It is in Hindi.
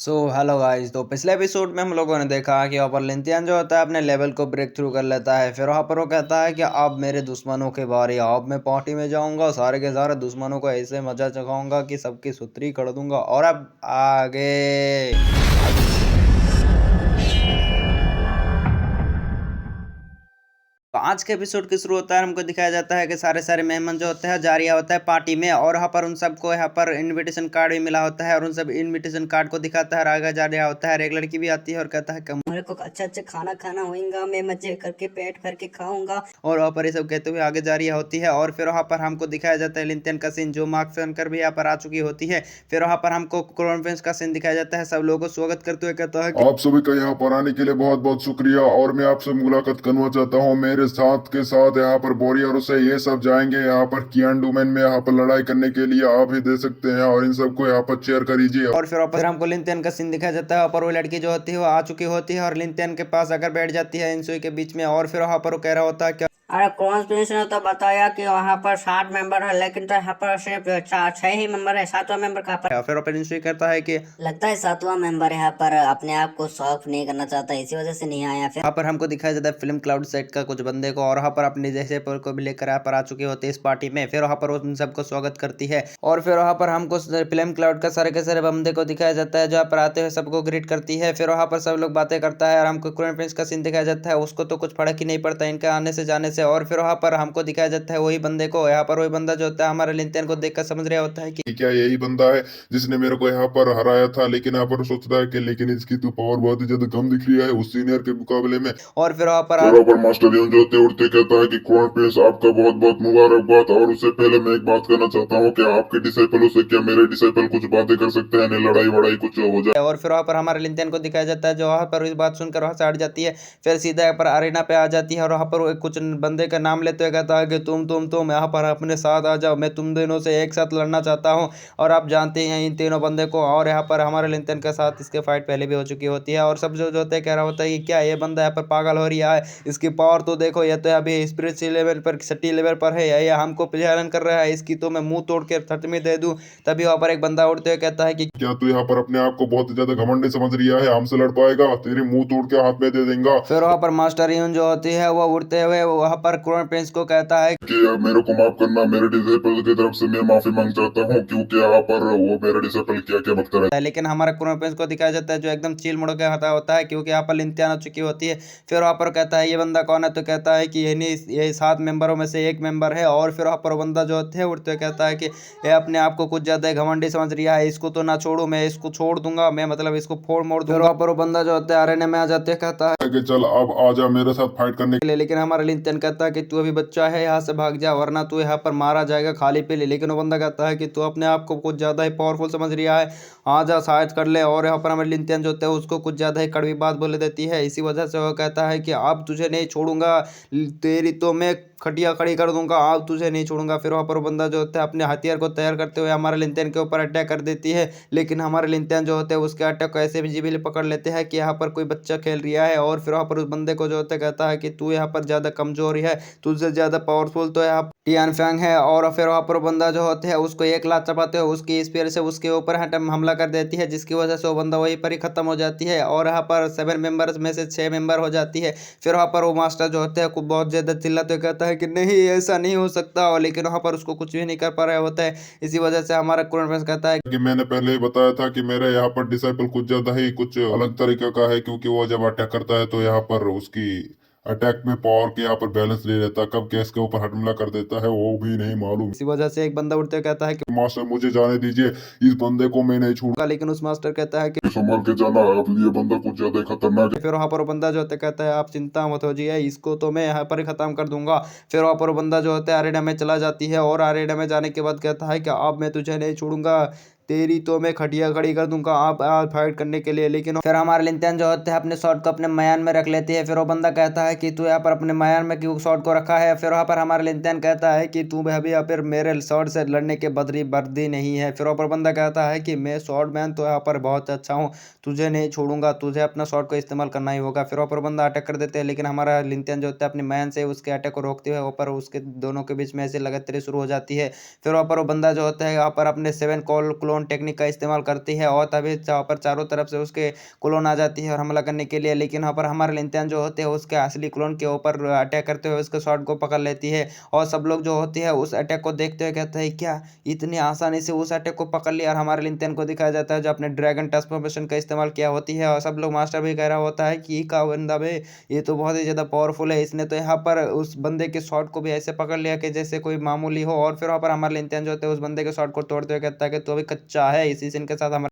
Hello guys. तो पिछले एपिसोड में हम लोगों ने देखा कि वहाँ पर लिंथियन जो होता है अपने लेवल को ब्रेक थ्रू कर लेता है। फिर वहाँ पर वो कहता है कि अब मेरे दुश्मनों के बारी, अब मैं पार्टी में जाऊंगा, सारे के सारे दुश्मनों को ऐसे मजा चखाऊंगा कि सबकी सुतरी कर दूंगा। और अब आगे तो आज के एपिसोड की शुरू होता है, हमको दिखाया जाता है कि सारे सारे मेहमान जो होते हैं जा रहा होता है पार्टी में, और यहाँ पर उन सबको यहाँ पर इनविटेशन कार्ड भी मिला होता है और उन सब इनविटेशन कार्ड को दिखाता है और आगे जा रहा होता है। एक लड़की भी आती है और कहता है कि मेरे को अच्छा अच्छा खाना खाना होएगा, मैं मजे करके पेट भर के खाऊंगा। और वहाँ पर ये सब कहते हुए आगे जा रही होती है। और फिर वहाँ पर हमको दिखाया जाता है लिंथन का सीन, जो मार्क कर भी यहाँ पर आ चुकी होती है। फिर वहाँ पर हमको कॉन्फ्रेंस का सीन दिखाया जाता है, सब लोगों को स्वागत करते हुए कहता है कि आप सभी का यहाँ पर आने के लिए बहुत बहुत शुक्रिया और मैं आपसे मुलाकात करना चाहता हूँ। मेरे साथ के साथ यहाँ पर बोरियर से ये सब जाएंगे यहाँ पर कियान डोमेन में, यहाँ पर लड़ाई करने के लिए आप ही दे सकते हैं और इन सबको यहाँ पर चेयर करीजिए। और फिर वापस हमको लिंथन का सीन दिखाया जाता है। वहाँ पर वो लड़की जो होती है वो आ चुकी होती है और लिंथन के पास आकर बैठ जाती है इंसुई के बीच में। और फिर वहाँ पर वो कह रहा होता है कि अरे कॉन्स्पिरेसी ने तो बताया कि वहां पर 7 मेंबर है, लेकिन तो यहाँ पर सिर्फ 6 ही मेंबर है। 7वां मेंबर कहाँ पर? फिर ओपन इंसुई कहता है कि लगता है 7वां मेंबर यहाँ पर अपने आप को सॉल्व नहीं करना चाहता, इसी वजह से नहीं आया। फिर वहाँ पर हमको दिखाया जाता है फिल्म क्लाउड सेट का कुछ बंदे को, और वहाँ पर अपने जैसे पर को भी लेकर यहाँ पर आ चुके होते हैं इस पार्टी में। फिर वहाँ पर वो उन सबको स्वागत करती है। और फिर वहाँ पर हमको फिल्म क्लाउड का सारे के सारे बंदे को दिखाया जाता है, जो यहाँ पर आते हुए सबको ग्रीट करती है। फिर वहाँ पर सब लोग बातें करता है और हमको क्राउन प्रिंस का सीन दिखाया जाता है, उसको तो कुछ फर्क ही नहीं पड़ता इनके आने से जाने से। और फिर वहाँ पर हमको दिखाया जाता है वही बंदे को, यहाँ पर वही बंदा जो होता है हमारे लिंथन को देखकर समझ रहा होता है कि क्या यही बंदा है जिसने मेरे को यहाँ पर हराया था? लेकिन यहाँ पर सोचता है कि लेकिन इसकी तो पावर बहुत ही ज्यादा कम दिख रही है उस सीनियर के मुकाबले में। और फिर वहाँ पर फिर पर मास्टर यन जो होते उड़ते कहता है कि क्राउन प्रिंस आपका बहुत बहुत मुबारकबाद, और उससे पहले मैं एक बात करना चाहता हूँ कि आपके डिसाइपलों से क्या मेरे डिसाइपल कुछ बातें कर सकते हैं, नहीं लड़ाई वड़ाई कुछ हो जाए। और फिर वहाँ पर हमारे लिंथन को दिखाया जाता है, जो वहाँ पर इस बात सुनकर वहाँ से हट जाती है। फिर सीधा यहाँ पर अरेना पे आ जाती है और वहाँ पर वो कुछ बंदे का नाम लेते हुए कहता है कि तुम यहाँ पर अपने साथ आ जाओ, मैं तुम दोनों से एक साथ लड़ना चाहता हूँ। और आप जानते हैं इन तीनों बंदे को। और यहाँ पर हमारे लिंथन के साथ इसके फाइट पहले भी हो चुकी होती है। और सब जो होते हैं कह रहा होता है कि क्या ये बंदा यहाँ पर पागल हो रहा है, इसकी पावर तो देखो, ये तो अभी स्पिरिचुअल लेवल पर सट्टी लेवल पर है, ये हमको प्लेयरन कर रहा है, इसकी तो मैं मुंह तोड़ के थटमी दे दूं। तभी वहाँ पर एक बंदा उड़ते हुए कहता है कि क्या तू यहाँ पर अपने आप को बहुत ज्यादा घमंडी समझ रिया है? हमसे लड़ पाएगा? तेरे मुंह तोड़ के हाथ में दे देंगे। फिर वहाँ पर मास्टर यून जो होती है वो उड़ते हुए वहाँ पर क्राउन प्रिंस को कहता है कि मेरे को माफ करना, मेरे डिसेबल की तरफ से मैं माफी मांग चाहता हूँ, क्योंकि यहाँ पर वो मेरे डिसेबल क्या क्या बकता रहता है। लेकिन हमारा क्राउन प्रिंस को दिखाया जाता है जो एकदम चील मुड़ के हटा होता है, क्योंकि यहाँ पर लिंथियान हो चुकी होती है। फिर वहाँ पर कहता है ये बंदा कौन है, तो कहता है कि ये 7 मेंबरों में से एक मेंबर है। और फिर वहाँ पर बंदा जो होते हैं उड़ते हुए कहता है कि ये अपने आप को कुछ ज्यादा घमंडी समझ रहा है, इसको तो ना छोड़ू, मैं इसको छोड़ दूंगा, मैं मतलब इसको फोड़ मोड़ दूंगा। फिर वहाँ पर वो बंदा जो होता है अरेने में आ जाते कहता है है कि चल अब आ जा मेरे साथ फाइट करने के लिए। लेकिन हमारा लिंथन कहता है कि तू अभी बच्चा है, यहाँ से भाग जा वरना तू यहाँ पर मारा जाएगा खाली पीली। लेकिन वो बंदा कहता है कि तू अपने आप को कुछ ज्यादा ही पावरफुल समझ रहा है, आ जा शायद कर ले। और यहाँ पर हमारे लिंथन जो होता है उसको कुछ ज्यादा ही कड़वी बात बोले देती है। इसी वजह से वो कहता है कि अब तुझे नहीं छोड़ूंगा, तेरी तो मैं खटिया खड़ी कर दूंगा, अब तुझे नहीं छोड़ूंगा। फिर वहाँ पर वो बंदा जो होता है अपने हथियार को तैयार करते हुए हमारे लिंथन के ऊपर अटैक कर देती है। लेकिन हमारे लिंथन जो होते हैं उसके अटैक को ऐसे भी जीविल पकड़ लेते हैं कि यहाँ पर कोई बच्चा खेल रहा है। और फिर वहाँ पर उस बंदे को जो होता है कहता है कि तू यहाँ पर ज्यादा कमजोर है, तुझसे ज्यादा पावरफुल तो यहाँ टियान फैंग है। और फिर वहाँ पर बंदा जो होते हैं उसको एक लात चपाते हुए उसकी स्पीयर से उसके ऊपर हमला कर देती है, जिसकी वजह से वो बंदा वहीं पर ही खत्म हो जाती है। और यहाँ पर 7 मेंबर्स में से 6 मेंबर हो जाती है। फिर वहाँ पर वो मास्टर जो होते हैं बहुत ज्यादा चिल्लाते हुए कहता है कि नहीं ऐसा नहीं हो सकता, और लेकिन वहाँ पर उसको कुछ भी नहीं कर पा रहा होता है। इसी वजह से हमारा क्रोनोफेंस कहता है कि मैंने पहले ही बताया था कि मेरे यहाँ पर डिसाइपल कुछ ज्यादा ही कुछ अलग तरीके का है, क्योंकि वो जब अटैक करता है तो यहाँ पर उसकी अटैक में पावर के यहाँ पर बैलेंस नहीं रहता, कब गैस के ऊपर हमला कर देता है वो भी नहीं मालूम। इसी वजह से एक बंदा उठते हुए कहता है कि मास्टर मुझे जाने दीजिए, इस बंदे को मैं नहीं छोड़ूंगा। लेकिन उस मास्टर कहता है कि संभाल के जाना, अब ये बंदा कुछ ज्यादा ही खतरनाक है। फिर वहाँ पर वो बंदा जो होता है कहता है आप चिंता मत हो जाइए, इसको तो मैं यहाँ पर ही खत्म कर दूंगा। फिर वहाँ पर वो बंदा जो होता है अरेना में चला जाती है, और अरेना में जाने के बाद कहता है कि अब मैं तुझे नहीं छोड़ूंगा, तेरी तो मैं खटिया खड़ी कर दूंगा आप फाइट करने के लिए। लेकिन फिर हमारे लिंथन जो होते हैं अपने शॉट को अपने मयान में रख लेती है। फिर वो बंदा कहता है कि तू यहाँ पर अपने मयान में क्यों शॉट को रखा है। फिर वहाँ पर हमारे लिंथन कहता है कि तू अभी यहाँ पर मेरे शॉट से लड़ने के बदली वर्दी नहीं है। फिर वहाँ पर बंदा कहता है कि मैं शॉट मैन तो यहाँ पर बहुत अच्छा हूँ, तुझे नहीं छोड़ूंगा, तुझे अपना शॉट को इस्तेमाल करना ही होगा। फिर वहाँ पर बंदा अटैक कर देते हैं, लेकिन हमारा लिंथन जो होता है अपने मैन से उसके अटैक को रोकते हुए ऊपर उसके दोनों के बीच में ऐसे लगातार शुरू हो जाती है। फिर वहाँ पर वो बंदा जो होता है यहाँ पर अपने 7 क्लोन क्लोन टेक्निक का इस्तेमाल करती है और तभी वहाँ पर चारों तरफ से उसके क्लोन आ जाती है और हमला करने के लिए। लेकिन वहाँ पर हमारे लिंथियन जो होते हैं उसके असली क्लोन के ऊपर अटैक करते हुए उसके शॉट को पकड़ लेती है और सब लोग जो होते हैं उस अटैक को देखते हुए कहते हैं क्या इतनी आसानी से उस अटैक को पकड़ लिया। और हमारे लिंथियन को दिखाया जाता है जो अपने ड्रैगन ट्रांसफॉर्मेशन का इस्तेमाल किया होती है और सब लोग मास्टर भी कह रहा होता है कि का बंदा बे ये तो बहुत ही ज़्यादा पावरफुल है, इसने तो यहाँ पर उस बंदे के शॉट को भी ऐसे पकड़ लिया कि जैसे कोई मामूली हो। और फिर वहाँ पर हमारे लिंथियन जो होते हैं उस बंदे के शॉट को तोड़ते हुए कहता है कि तू अभी कच्चा है। इसी सीन के साथ हमारे